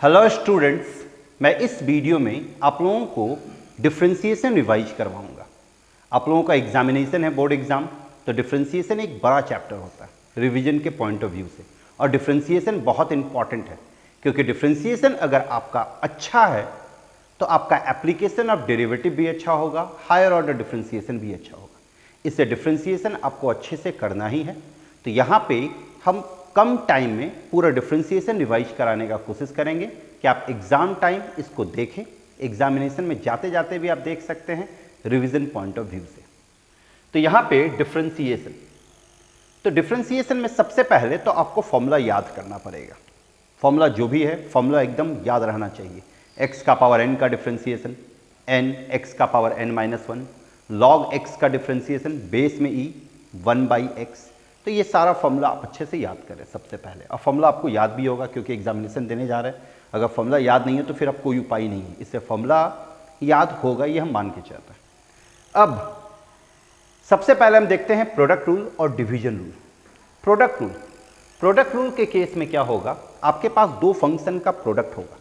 Hello students, मैं इस video में आप लोगों को डिफरेंशिएशन रिवाइज करवाऊंगा। आप लोगों का एग्जामिनेशन है, बोर्ड एग्जाम, तो डिफरेंशिएशन एक बड़ा चैप्टर होता है रिवीजन के पॉइंट ऑफ व्यू से। और डिफरेंशिएशन बहुत इंपॉर्टेंट है क्योंकि डिफरेंशिएशन अगर आपका अच्छा है तो आपका एप्लीकेशन ऑफ डेरिवेटिव भी अच्छा होगा, हायर ऑर्डर डिफरेंशिएशन भी अच्छा होगा। इससे डिफरेंशिएशन आपको अच्छे से करना ही है। तो यहाँ पे हम कम टाइम में पूरा डिफरेंशिएशन रिवाइज कराने का कोशिश करेंगे कि आप एग्जाम टाइम इसको देखें, एग्जामिनेशन में जाते जाते भी आप देख सकते हैं रिवीजन पॉइंट ऑफ व्यू से। तो यहाँ पे डिफरेंशिएशन, तो डिफरेंशिएशन में सबसे पहले तो आपको फॉर्मूला याद करना पड़ेगा। फॉर्मूला जो भी है, फॉर्मूला एकदम याद रहना चाहिए। x का पावर n का डिफरेंशिएशन n, x का पावर n-1, log x का डिफरेंशिएशन बेस में e 1/x। तो ये सारा फॉर्मूला आप अच्छे से याद करें सबसे पहले। और फॉर्मूला आपको याद भी होगा क्योंकि एग्जामिनेशन देने जा रहे हैं। अगर फॉर्मूला याद नहीं है तो फिर अब कोई उपाय नहीं है, इससे फॉर्मूला याद होगा, ये हम मान के चलते हैं। अब सबसे पहले हम देखते हैं प्रोडक्ट रूल और डिवीजन रूल। प्रोडक्ट रूल के केस में क्या होगा, आपके पास दो फंक्शन का प्रोडक्ट होगा।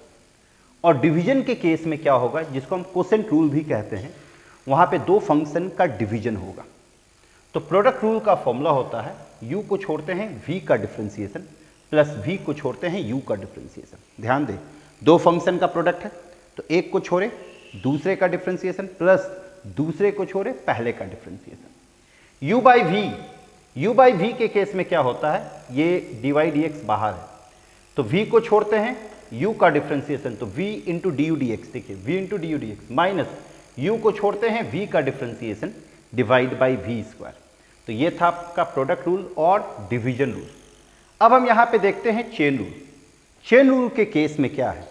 और डिवीजन के केस में क्या होगा, जिसको हम कोसेंट रूल भी कहते हैं, वहां पे दो फंक्शन का डिवीजन होगा। तो प्रोडक्ट रूल का फॉर्मूला होता है u को छोड़ते हैं v का डिफरेंशिएशन प्लस v को छोड़ते हैं u का डिफरेंशिएशन। ध्यान दें, दो फंक्शन का प्रोडक्ट है तो एक को छोड़े दूसरे का डिफरेंशिएशन प्लस दूसरे को छोड़े पहले का डिफरेंशिएशन। u बाई v के केस में क्या होता है, ये dy/dx बाहर है तो v को छोड़ते हैं u का डिफरेंशिएशन तो v इंटू du dx, देखिए v into du dx minus u को छोड़ते हैं v का differentiation divide by v square. तो ये था आपका प्रोडक्ट रूल और डिवीजन रूल। अब हम यहां पे देखते हैं चेन रूल। चेन रूल के केस में क्या है,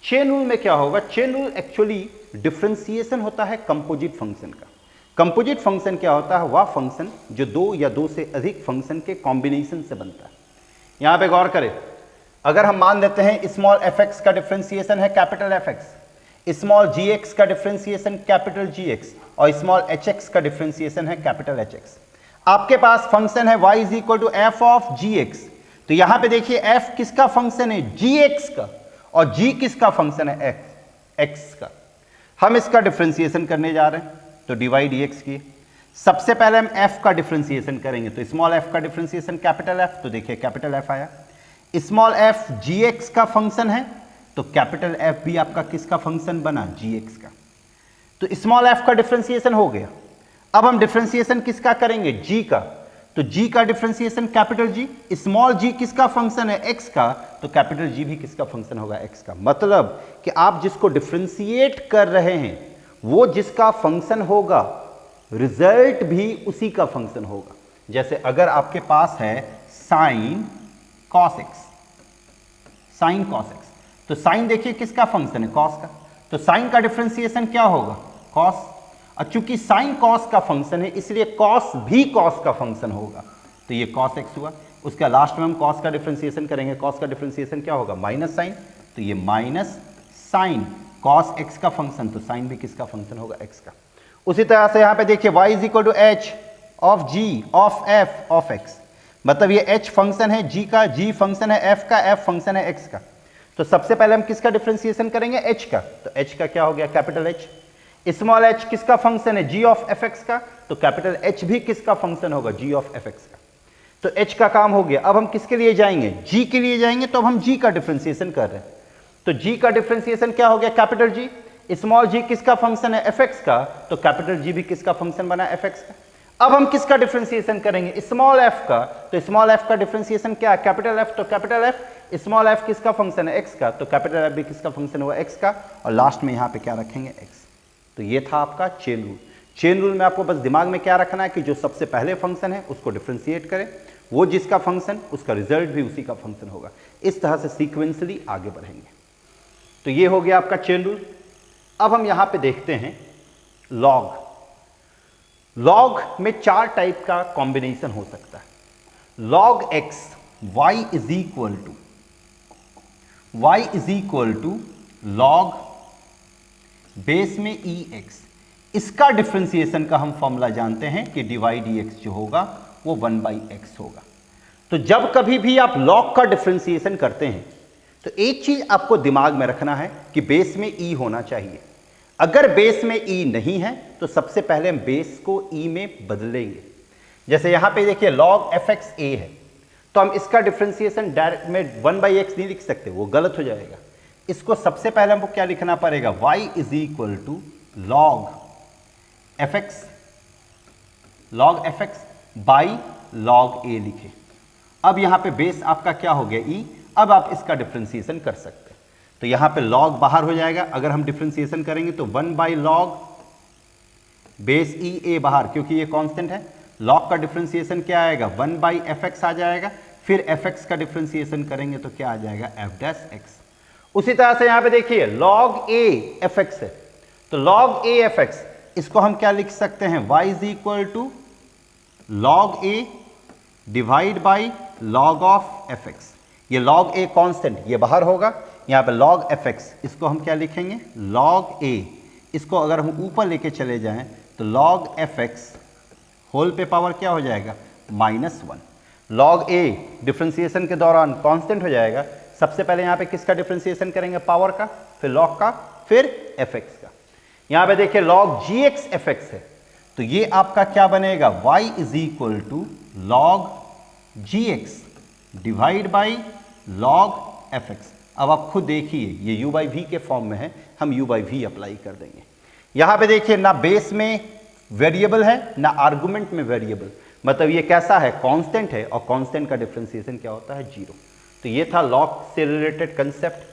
चेन रूल में क्या होगा, चेन रूल एक्चुअली डिफरेंशिएशन होता है कंपोजिट फंक्शन का। कंपोजिट फंक्शन क्या होता है, वह फंक्शन जो दो या दो से अधिक फंक्शन के कॉम्बिनेशन से बनता है। यहां पे गौर करें, अगर हम मान लेते हैं स्मॉल fx का डिफरेंशिएशन है कैपिटल fx, स्मॉल gx का डिफरेंशिएशन कैपिटल gx और स्मॉल hx का डिफरेंशिएशन है कैपिटल hx। आपके पास फंक्शन है y is equal to f of gx। तो यहां पे देखिए f किसका फंक्शन है, gx का, और g किसका फंक्शन है, x का। हम इसका डिफरेंशिएशन करने जा रहे हैं तो डिवाइड dx की। सबसे पहले हम f का डिफरेंशिएशन करेंगे तो स्मॉल f का डिफरेंशिएशन कैपिटल f, तो देखिए कैपिटल f आया। स्मॉल f gx का फंक्शन है तो कैपिटल F भी आपका किसका फंक्शन बना, gx का। तो स्मॉल f का डिफरेंशिएशन हो गया। अब हम डिफरेंशिएशन किसका करेंगे, g का, तो g का differentiation capital G। Small g किसका फंक्शन है, x का, तो कैपिटल G भी किसका फंक्शन होगा, x का। मतलब कि आप जिसको डिफरेंशिएट कर रहे हैं वो जिसका फंक्शन होगा, रिजल्ट भी उसी का फंक्शन होगा। जैसे अगर आपके पास है sine cos x, sine cos x, तो साइन देखिए किसका फंक्शन है, कॉस का, तो साइन का डिफरेंशिएशन क्या होगा, कॉस। और चूंकि साइन कॉस का फंक्शन है इसलिए कॉस भी कॉस का फंक्शन होगा, तो ये कॉस x हुआ। उसका लास्ट में हम कॉस का डिफरेंशिएशन करेंगे, कॉस का डिफरेंशिएशन क्या होगा, माइनस साइन, तो ये माइनस साइन कॉस x का फंक्शन, तो साइन भी किसका फंक्शन होगा, x का। उसी तरह से यहाँ पे देखिए y is equal to h of g of f of x, मतलब ये h फंक्शन है g का, g फंक्शन है f का, f फंक्शन है x का। तो सबसे पहले हम किसका डिफरेंशिएशन करेंगे, h का, तो h का क्या हो गया, कैपिटल H। स्मॉल h किसका फंक्शन है, g ऑफ fx का, तो कैपिटल H भी किसका फंक्शन होगा, g ऑफ fx का। तो h का काम हो गया। अब हम किसके लिए जाएंगे, g के लिए जाएंगे, तो अब हम g का डिफरेंशिएशन कर रहे हैं तो g का डिफरेंशिएशन क्या हो गया, कैपिटल G। स्मॉल g किसका फंक्शन है, fx का, तो कैपिटल G भी किसका फंक्शन बना, fx का। अब हम किसका डिफरेंशिएशन करेंगे, स्मॉल f का, तो स्मॉल f का डिफरेंशिएशन क्या है, कैपिटल F, तो कैपिटल F। स्मॉल f किसका फंक्शन है, x का, तो कैपिटल F भी किसका फंक्शन हुआ, x का। और लास्ट में यहाँ पे क्या रखेंगे, x। तो ये था आपका चेन रूल। चेन रूल में आपको बस दिमाग में क्या रखना है कि जो सबसे पहले फंक्शन है उसको डिफरेंशिएट करें, वो जिसका फंक्शन उसका रिजल्ट भी उसी का फंक्शन होगा। इस तरह से सीक्वेंसली आगे बढ़ेंगे। तो ये हो गया आपका चेन रूल। अब हम यहाँ पे देखते हैं लॉग। लॉग में चार टाइप का कॉम्बिनेशन हो सकता है। Log x y is equal to log base में ex। इसका डिफरेंशिएशन का हम फॉर्मूला जानते हैं कि डिवाइड dx जो होगा वो 1/x होगा। तो जब कभी भी आप लॉग का डिफरेंशिएशन करते हैं तो एक चीज आपको दिमाग में रखना है कि बेस में ई होना चाहिए। अगर बेस में ई नहीं है तो सबसे पहले हम बेस को ई में बदलेंगे। जैसे यहां पे देखिए log fx a है, तो हम इसका डिफरेंशिएशन डायरेक्ट में 1/x नहीं लिख सकते, वो गलत हो जाएगा। इसको सबसे पहले हमको क्या लिखना पड़ेगा, y is equal to log fx by log a लिखे। अब यहां पे बेस आपका क्या हो गया, e। अब आप इसका डिफरेंशिएशन कर सकते हैं, तो यहां पे log बाहर हो जाएगा। अगर हम डिफरेंशिएशन करेंगे तो 1/log बेस ई ए बाहर, क्योंकि ये कांस्टेंट है। log का डिफरेंशिएशन क्या आएगा, 1/fx आ जाएगा। फिर fx का डिफरेंशिएशन करेंगे तो क्या आ जाएगा, f'(x). उसी तरह से यहां पे देखिए log a fx है, तो log a fx इसको हम क्या लिख सकते हैं, y is equal to log a divide by log of fx। ये log a कांस्टेंट ये बाहर होगा, यहां पे log fx इसको हम क्या लिखेंगे, log a। इसको अगर हम ऊपर लेके चले जाएं तो log fx होल पे पावर क्या हो जाएगा, -1। log a डिफरेंशिएशन के दौरान कांस्टेंट हो जाएगा। सबसे पहले यहां पे किसका डिफरेंशिएशन करेंगे, पावर का, फिर log का, फिर fx का। यहां पे देखिए log gx fx है, तो ये आपका क्या बनेगा, y is equal to log gx divide by log fx। अब आप खुद देखिए ये u/v के फॉर्म में है, हम u/v अप्लाई कर देंगे। यहां पे देखिए ना बेस में वेरिएबल है ना आर्गुमेंट में वेरिएबल, मतलब ये कैसा है, कांस्टेंट है, और कांस्टेंट का डिफरेंशिएशन क्या होता है, 0। तो ये था log से रिलेटेड कंसेप्ट।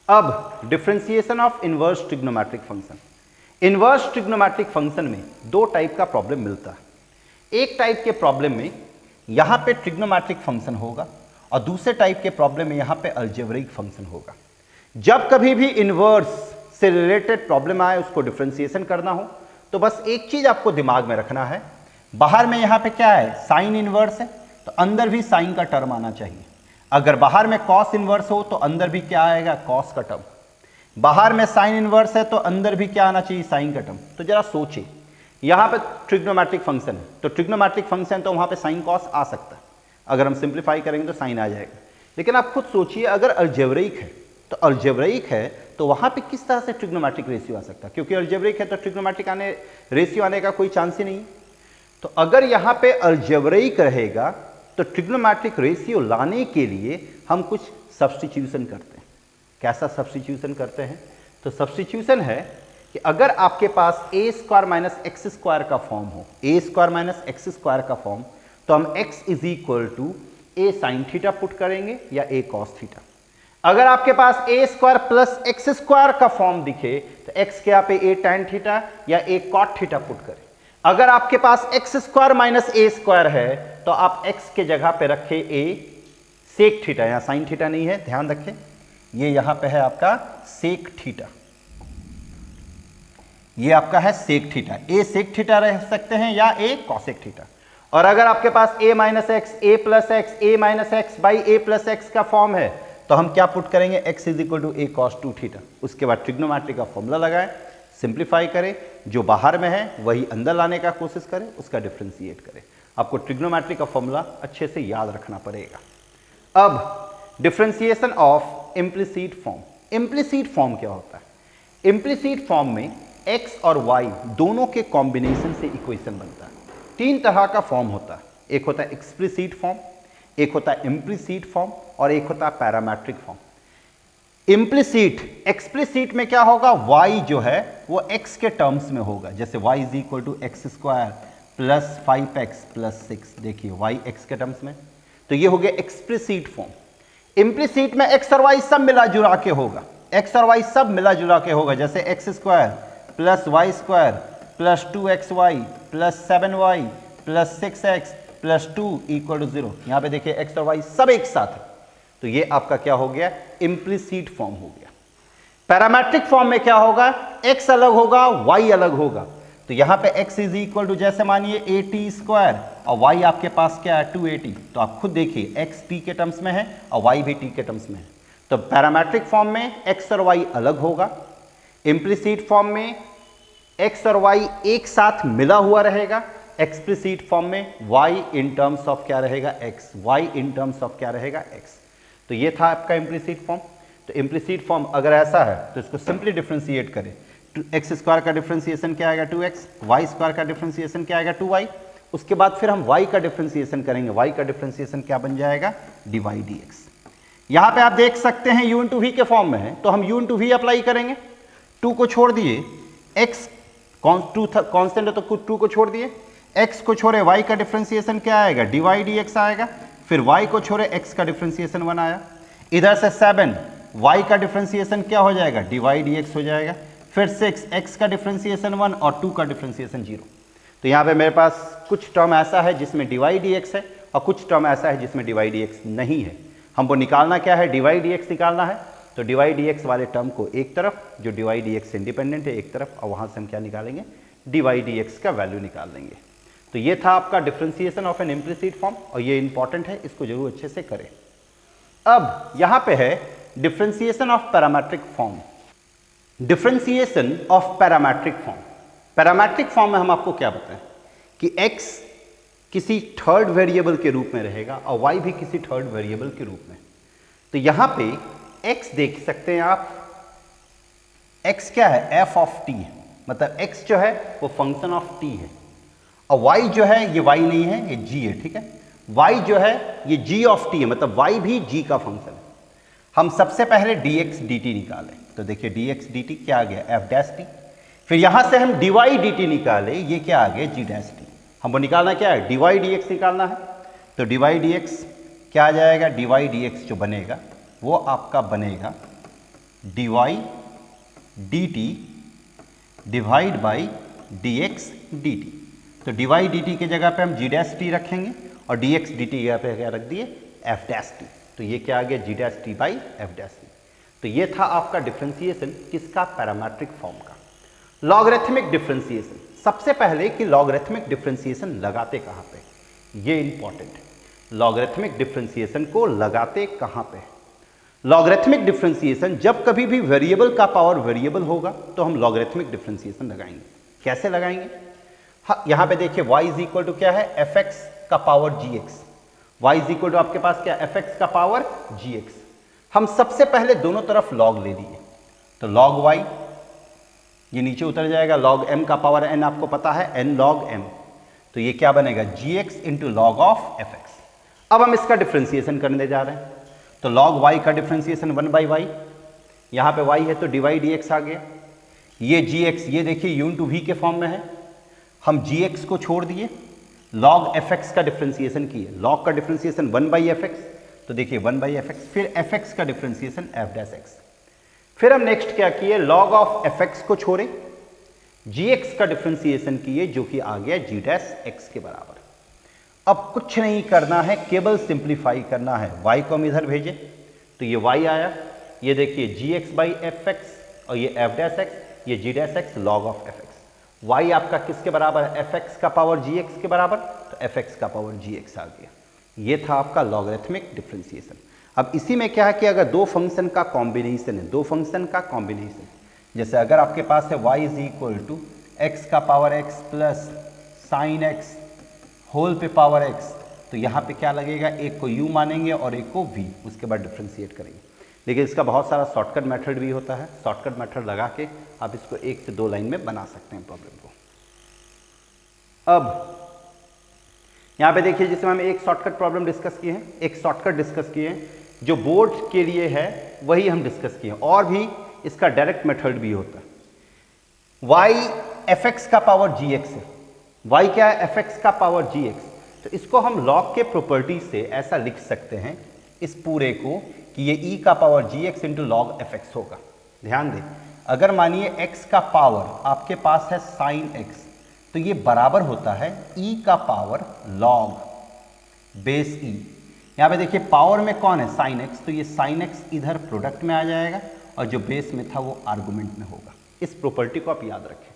अब differentiation of inverse trigonometric function. Inverse trigonometric function में दो टाइप का प्रॉब्लम मिलता है। एक टाइप के प्रॉब्लम में यहां पे ट्रिग्नोमेट्रिक फंक्शन होगा और दूसरे टाइप के प्रॉब्लम में यहां पे अलजेब्रिक फंक्शन होगा। जब कभी भी इनवर्स से रिलेटेड प्रॉब्लम आए, उसको डिफरेंशिएशन करना हो, तो बस एक चीज आपको दिमाग में रखना है, बाहर में यहां पे क्या है, साइन इनवर्स है, तो अंदर भी साइन का टर्म आना चाहिए। अगर बाहर में कॉस इनवर्स हो तो अंदर भी क्या आएगा, कॉस का टर्म। बाहर में साइन इनवर्स है तो अंदर भी क्या आना चाहिए, साइन का टर्म। तो जरा सोचिए, यहां पे ट्रिग्नोमेट्रिक फंक्शन है, तो ट्रिग्नोमेट्रिक फंक्शन तो वहां पे साइन कॉस आ सकता है, अगर हम सिंप्लीफाई करेंगे तो साइन आ जाएगा। लेकिन आप खुद सोचिए, अगर अलजेब्रिक है तो अलजेब्रिक है तो वहां पे किस तरह से ट्रिग्नोमेट्रिक रेशियो आ सकता है, क्योंकि अलजेब्रिक है तो ट्रिग्नोमेट्रिक रेशियो आने का कोई चांस ही नहीं। तो अगर यहां पे अलजेब्रिक रहेगा तो ट्रिग्नोमेट्रिक रेशियो लाने के लिए हम कुछ सब्स्टिट्यूशन करते हैं। कैसा सब्स्टिट्यूशन करते हैं, तो सब्स्टिट्यूशन है कि अगर आपके पास a² - x² का फॉर्म हो, a² - x² का फॉर्म, तो हम x is equal to a sin theta put करेंगे या a cos थीटा। अगर आपके पास a² प्लस x² का फॉर्म दिखे तो x के यहाँ पे a tan थीटा या a cot थीटा पुट करें। अगर आपके पास x² - a² है तो आप x के जगह पे रखें a sec थीटा, यहाँ sin थीटा नहीं है, ध्यान रखें, ये यहां पे है आपका sec थीटा, ये आपका है sec theta. a sec theta रह सकते हैं या a cosec थीटा। और अगर आपके पास a - x, a + x, a - x by a + x का फॉर्म है तो हम क्या पुट करेंगे, x is equal to a cos 2 theta. उसके बाद ट्रिग्नोमेट्री का फॉर्मूला लगाएं, सिंप्लीफाई करें, जो बाहर में है वही अंदर लाने का कोशिश करें, उसका डिफ्रेंशिएट करें। आपको ट्रिग्नोमेट्री का फॉर्मूला अच्छे से याद रखना पड़ेगा। अब differentiation of implicit form. Implicit form क्या होता है, इम्प्लिसिट फॉर्म में x और y दोनों के कॉम्बिनेशन से इक्वेशन बनता है। तीन तरह का फॉर्म होता है, एक होता है एक्सप्लिसिट फॉर्म, एक होता है इम्प्लिसिट फॉर्म और एक होता है पैरामेट्रिक फॉर्म। इम्प्लिसिट, एक्सप्लिसिट में क्या होगा, y जो है वो x के टर्म्स में होगा, जैसे y is equal to x² plus 5x plus 6। देखिए y x के टर्म्स में, तो ये हो गया एक्सप्लिसिट फॉर्म। इम्प्लिसिट में x और y सब मिला जुला के होगा, x और y सब मिला जुला के होगा, जैसे x² plus y² plus 2xy plus 7y plus 6x plus 2 equal to 0। यहां पे देखिए x और y सब एक साथ है, तो ये आपका क्या हो गया, इम्प्लिसिट फॉर्म हो गया। पैरामेट्रिक फॉर्म में क्या होगा, x अलग होगा, y अलग होगा। तो यहां पे x इज इक्वल टू, जैसे मानिए at² और y आपके पास क्या है 2at, तो आप खुद देखिए x t के टर्म्स में है और y भी t के टर्म्स में है। तो पैरामेट्रिक फॉर्म में x और y अलग होगा, इम्प्लिसिट फॉर्म में x और y एक साथ मिला हुआ रहेगा, एक्सप्लिसिट फॉर्म में y इन टर्म्स ऑफ क्या रहेगा, x, y in terms of क्या रहेगा, x। तो ये था आपका इम्प्लिसिट फॉर्म। तो इम्प्लिसिट फॉर्म अगर ऐसा है तो इसको सिंपली डिफ्रेंशिएट करें, एक्स स्क्वायर का डिफ्रेंशिएशन क्या आएगा 2x, वाई स्क्वायर का डिफ्रेंशिएशन क्या आएगा 2y, उसके बाद फिर हम y का डिफ्रेंशिएशन करेंगे, y का डिफ्रेंशिएशन क्या बन जाएगा dy dx। यहाँ पे आप देख सकते हैं u इंटू वी के फॉर्म में है, तो हम u इंटू वी अप्लाई करेंगे, 2 को छोड़ दिए, x कॉन्स्टेंट है तो 2 को छोड़ दिए, x को छोड़े y का डिफ्रेंशिएशन क्या आएगा dy dx आएगा, फिर y को छोड़े x का डिफ्रेंशिएशन 1 आया, इधर से 7 y का डिफ्रेंशिएशन क्या हो जाएगा dy dx हो जाएगा, फिर 6 x का डिफ्रेंशिएशन 1 और 2 का डिफ्रेंशिएशन 0। तो यहाँ पे मेरे पास कुछ टर्म ऐसा है जिसमें dy dx है और कुछ टर्म ऐसा है जिसमें dy dx नहीं है। हमको निकालना क्या है, dy dx निकालना है, तो dy dx वाले टर्म को एक तरफ, जो dy dx से इंडिपेंडेंट है एक तरफ, और वहाँ से हम क्या निकालेंगे dy dx का वैल्यू निकाल लेंगे। तो ये था आपका differentiation of N implicit form, और ये इंपॉर्टेंट है, इसको जरूर अच्छे से करें। अब यहाँ पे है differentiation of parametric form. Differentiation of parametric form, parametric form में हम आपको क्या बताएं कि x किसी थर्ड वेरिएबल के रूप में रहेगा और y भी किसी थर्ड वेरिएबल के रूप में। तो यहां पे x देख सकते हैं आप, x क्या है f ऑफ t है, मतलब x जो है वो फंक्शन ऑफ t है, और y जो है ये y नहीं है, ये g है, ठीक है। y जो है ये g ऑफ t है, मतलब y भी g का फंक्शन है। हम सबसे पहले dx dt निकालें, तो देखिए dx dt क्या आ गया f डैश t, फिर यहां से हम dy dt निकाले, ये क्या आ गया g डैश t। हमको निकालना क्या है dy dx निकालना है, तो dy dx क्या आ जाएगा, dy dx जो बनेगा वो आपका बनेगा dy dt divide by dx dt। तो dy dt की जगह पे हम g डैश t रखेंगे और dx dt की जगह पे क्या रख दिए f डैश t, तो ये क्या आ गया g dash t by f dash t। तो ये था आपका डिफ्रेंशिएशन किसका, पैरामेट्रिक फॉर्म का। लॉगरिथमिक डिफ्रेंशिएशन, सबसे पहले कि लॉगरिथमिक डिफ्रेंशिएशन लगाते कहाँ पे, ये इंपॉर्टेंट है। लॉगरिथमिक डिफ्रेंशिएशन को लगाते कहाँ पे, लॉगरिथमिक डिफ्रेंशिएशन जब कभी भी वेरिएबल का पावर वेरिएबल होगा तो हम लॉगरिथमिक डिफ्रेंशिएशन लगाएंगे। कैसे लगाएंगे, हाँ यहाँ पे देखिए y इज इक्वल टू क्या है fx का power gx, y is equal to आपके पास क्या fx का पावर gx। हम सबसे पहले दोनों तरफ log ले लिए, तो log y ये नीचे उतर जाएगा, log m का पावर n आपको पता है n log m, तो ये क्या बनेगा gx into log of fx। अब हम इसका डिफ्रेंशिएशन करने जा रहे हैं, तो log y का डिफ्रेंशिएशन 1 बाई वाई, यहाँ पे y है तो dy dx आ गया, ये gx ये देखिए u इंटू वी के फॉर्म में है, हम gx को छोड़ दिए, log fx का डिफ्रेंशिएशन किए, log का डिफ्रेंशिएशन 1 बाई fx, तो देखिए 1 बाई fx, फिर fx का डिफ्रेंशिएशन f डैश x। फिर हम नेक्स्ट क्या किए, log ऑफ fx को छोड़े, gx का डिफ्रेंशिएशन किए जो कि आ गया g डैश x के बराबर। अब कुछ नहीं करना है, केवल सिंप्लीफाई करना है, y को हम इधर भेजे तो ये y आया, ये देखिए gx बाई fx और ये f डैश x, ये g dash x log of fx। y आपका किसके बराबर है, fx का पावर gx के बराबर, तो fx का पावर gx आ गया। ये था आपका लॉगरिथमिक डिफ्रेंशिएशन। अब इसी में क्या है कि अगर दो फंक्शन का कॉम्बिनेशन है, दो फंक्शन का कॉम्बिनेशन, जैसे अगर आपके पास है y is equal to x का power x plus sine x whole पे पावर x, तो यहाँ पे क्या लगेगा, एक को u मानेंगे और एक को v, उसके बाद डिफ्रेंशिएट करेंगे। लेकिन इसका बहुत सारा शॉर्टकट मेथड भी होता है, शॉर्टकट मेथड लगा के आप इसको 1 से 2 लाइन में बना सकते हैं प्रॉब्लम को। अब यहाँ पे देखिए जिसमें हम एक शॉर्टकट प्रॉब्लम डिस्कस किए हैं, एक शॉर्टकट डिस्कस किए हैं जो बोर्ड के लिए है, वही हम डिस्कस किए हैं, और भी इसका डायरेक्ट मेथड भी होता है। y fx का पावर gx है, y क्या है fx का पावर gx, तो इसको हम log के प्रॉपर्टी से ऐसा लिख सकते हैं इस पूरे को कि ये e का power gx into log fx होगा। ध्यान दें, अगर मानिए x का पावर आपके पास है साइन x, तो ये बराबर होता है e का पावर log बेस e। यहाँ पे देखिए पावर में कौन है साइन x, तो ये साइन x इधर प्रोडक्ट में आ जाएगा और जो बेस में था वो आर्गुमेंट में होगा। इस प्रॉपर्टी को आप याद रखें।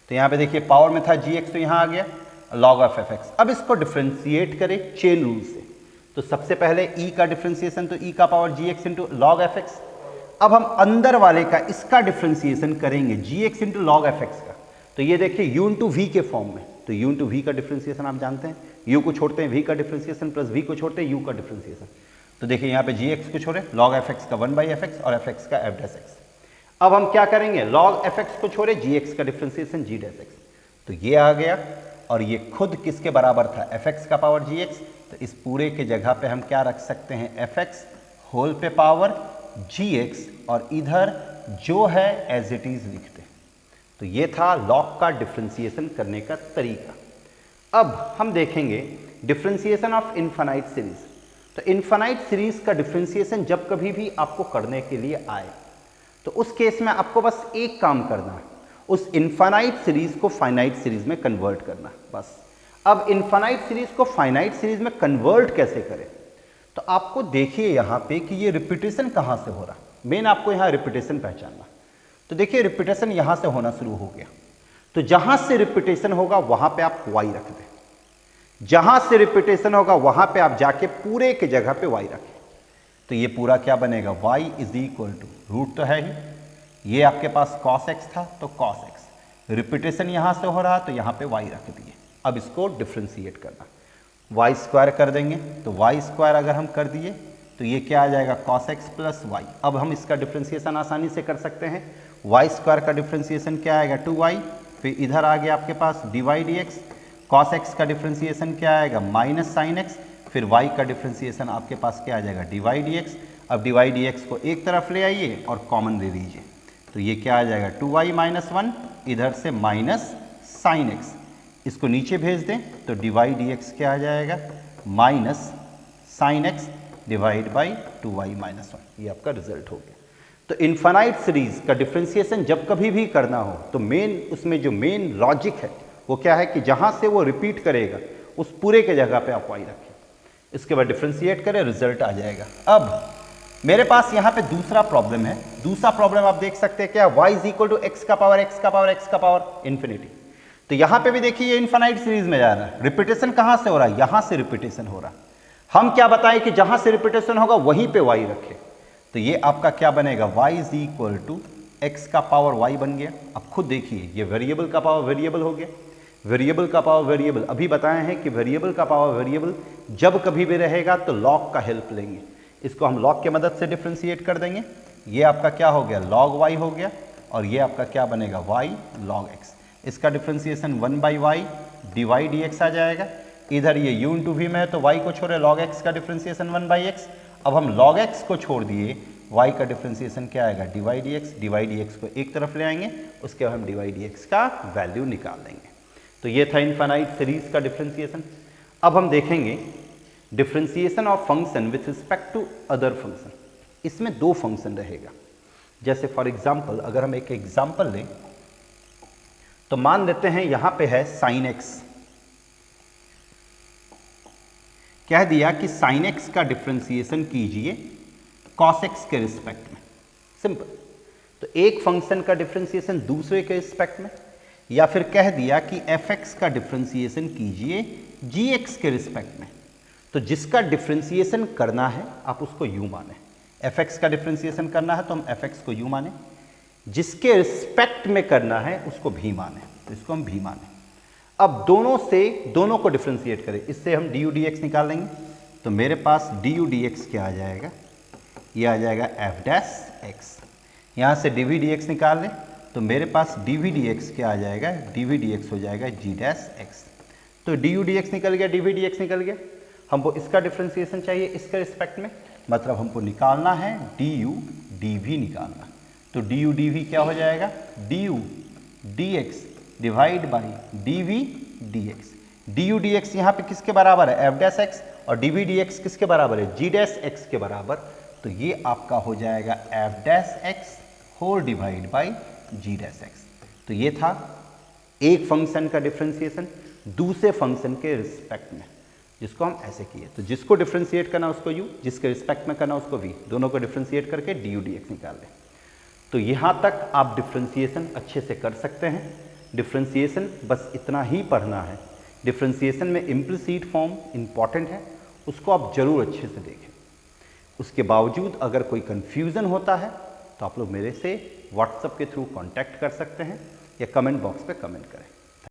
तो यहाँ पे देखिए पावर में था gx, तो यहाँ आ गया log ऑफ fx। अब इसको डिफ्रेंशिएट करें चेन रूल से, तो सबसे पहले e का डिफ्रेंशिएशन, तो e का power gx into log fx। अब हम अंदर वाले का इसका डिफ्रेंशिएशन करेंगे gx इंटू लॉग fx का, तो ये देखिए u इंटू वी के फॉर्म में, तो u इंटू वी का डिफ्रेंशिएशन आप जानते हैं, u को छोड़ते हैं v का डिफ्रेंशिएशन प्लस v को छोड़ते हैं u का डिफ्रेंशिएशन, तो देखिए यहाँ पे gx को छोड़े log fx का 1/fx और fx का f'(x). अब हम क्या करेंगे, log fx को छोड़े gx का डिफरेंशिएशन g'(x), तो ये आ गया और ये खुद किसके बराबर था, fx का पावर gx। तो इस पूरे के जगह पे हम क्या रख सकते हैं, fx होल पे पावर gx और इधर जो है एज इट इज लिखते हैं। तो ये था log का डिफरेंशिएशन करने का तरीका। अब हम देखेंगे डिफरेंशिएशन ऑफ इनफाइनाइट सीरीज। तो इनफाइनाइट सीरीज का डिफरेंशिएशन जब कभी भी आपको करने के लिए आए तो उस केस में आपको बस एक काम करना है, उस इनफाइनाइट सीरीज को फाइनाइट सीरीज में कन्वर्ट करना बस। अब इनफाइनाइट सीरीज को फाइनाइट सीरीज में कन्वर्ट कैसे करें, तो आपको देखिए यहाँ पे कि ये रिपीटेशन कहाँ से हो रहा, मेन आपको यहाँ रिपीटेशन पहचानना। तो देखिए रिपीटेशन यहाँ से होना शुरू हो गया, तो जहाँ से रिपीटेशन होगा वहाँ पे आप y रख दें, जहाँ से रिपीटेशन होगा वहाँ पे आप जाके पूरे के जगह पे y रखें। तो ये पूरा क्या बनेगा, y is equal to, root तो है ही, ये आपके पास cos x था तो cos x, रिपीटेशन यहाँ से हो रहा तो यहाँ पे y रख दिए। अब इसको डिफ्रेंशिएट करना, y स्क्वायर कर देंगे, तो y स्क्वायर अगर हम कर दिए तो ये क्या आ जाएगा, cos x प्लस y। अब हम इसका डिफ्रेंशिएशन आसानी से कर सकते हैं, y स्क्वायर का डिफ्रेंशिएशन क्या आएगा, 2y, फिर इधर आ गया आपके पास dy dx, cos x का डिफ्रेंशिएशन क्या आएगा, माइनस साइन x, फिर y का डिफ्रेंशिएशन आपके पास क्या आ जाएगा, dy dx। अब dy dx को एक तरफ ले आइए और कॉमन ले लीजिए, तो ये क्या आ जाएगा, 2y माइनस 1, इधर से माइनस साइन x, इसको नीचे भेज दें तो dy dx क्या आ जाएगा, minus sine x divide by 2y minus 1। ये आपका रिजल्ट हो गया। तो इनफाइनाइट सीरीज का डिफ्रेंशिएशन जब कभी भी करना हो तो मेन उसमें जो मेन लॉजिक है वो क्या है कि जहाँ से वो रिपीट करेगा उस पूरे के जगह पे आप y रखें, इसके बाद डिफ्रेंशिएट करें, रिजल्ट आ जाएगा। अब मेरे पास यहाँ पे दूसरा प्रॉब्लम है, दूसरा प्रॉब्लम आप देख सकते हैं क्या, y is equal to x का पावर x का पावर x का पावर इन्फिनिटी। तो यहाँ पे भी देखिए ये इनफाइनाइट सीरीज में जा रहा है, रिपीटेशन कहाँ से हो रहा है, यहाँ से रिपीटेशन हो रहा है। हम क्या बताएं कि जहाँ से रिपीटेशन होगा वहीं पे y रखें, तो ये आपका क्या बनेगा, y is equal to x का पावर y बन गया। अब खुद देखिए ये वेरिएबल का पावर वेरिएबल हो गया, वेरिएबल का पावर वेरिएबल, अभी बताए हैं कि वेरिएबल का पावर वेरिएबल जब कभी भी रहेगा तो लॉग का हेल्प लेंगे, इसको हम लॉग की मदद से डिफ्रेंशिएट कर देंगे। ये आपका क्या हो गया, log y हो गया, और ये आपका क्या बनेगा, y log x। इसका डिफ्रेंशिएशन 1/y dy dx आ जाएगा, इधर ये u इंटू वी में है तो y को छोड़े log x का डिफ्रेंशिएशन 1/x। अब हम log x को छोड़ दिए, y का डिफ्रेंशिएशन क्या आएगा, dy dx को एक तरफ ले आएंगे, उसके बाद हम dy dx का वैल्यू निकाल देंगे। तो ये था इनफाइनाइट सीरीज का डिफ्रेंशिएशन। अब हम देखेंगे differentiation of function with respect to other function. इसमें दो फंक्शन रहेगा, जैसे फॉर एग्जांपल अगर हम एक एग्जांपल लें तो मान लेते हैं यहां पे है साइन एक्स, कह दिया कि साइन एक्स का डिफ्रेंशिएशन कीजिए कॉस एक्स के रिस्पेक्ट में, सिंपल। तो एक फंक्शन का डिफ्रेंशिएशन दूसरे के रिस्पेक्ट में, या फिर कह दिया कि एफ एक्स का डिफ्रेंशिएशन कीजिए जी एक्स के रिस्पेक्ट में। तो जिसका डिफ्रेंशिएशन करना है आप उसको यू माने, एफ एक्स का डिफ्रेंशिएशन करना है तो हम एफ एक्स को यू माने, जिसके रिस्पेक्ट में करना है उसको भी माने, तो इसको हम भी माने। अब दोनों से दोनों को डिफ्रेंशिएट करें, इससे हम डी यू डी एक्स निकाल लेंगे, तो मेरे पास डी यू डी एक्स क्या आ जाएगा, ये आ जाएगा एफ डैश एक्स। यहाँ से डी वी डी एक्स निकाल लें तो मेरे पास डी वी डी एक्स क्या आ जाएगा, डी वी डी एक्स हो जाएगा जी डैश एक्स। तो डी यू डी एक्स निकल गया, डी वी डी एक्स निकल गया। हमको इसका डिफ्रेंशिएशन चाहिए इसके रिस्पेक्ट में, मतलब हमको निकालना है डी यू डी वी निकालना। तो डी यू डी वी क्या हो जाएगा, d u d x divide by d v d x. D u d x यहाँ पे किसके बराबर है, एफ डैश एक्स, और डी वी डी एक्स किसके बराबर है, जी डैश एक्स के बराबर। तो ये आपका हो जाएगा f dash x whole divide by g dash x. तो ये था एक फंक्शन का डिफ्रेंशिएशन दूसरे फंक्शन के रिस्पेक्ट में, जिसको हम ऐसे किए। तो जिसको डिफ्रेंशिएट करना उसको यू, जिसके रिस्पेक्ट में करना उसको वी, दोनों को डिफ्रेंशिएट करके डी यू डी एक्स निकाल लें। तो यहाँ तक आप डिफ्रेंशिएशन अच्छे से कर सकते हैं। डिफ्रेंशिएशन बस इतना ही पढ़ना है, डिफ्रेंशिएशन में इम्प्लिसिट फॉर्म इंपॉर्टेंट है, उसको आप जरूर अच्छे से देखें। उसके बावजूद अगर कोई कन्फ्यूज़न होता है तो आप लोग मेरे से व्हाट्सएप के थ्रू कांटेक्ट कर सकते हैं या कमेंट बॉक्स पे कमेंट करें।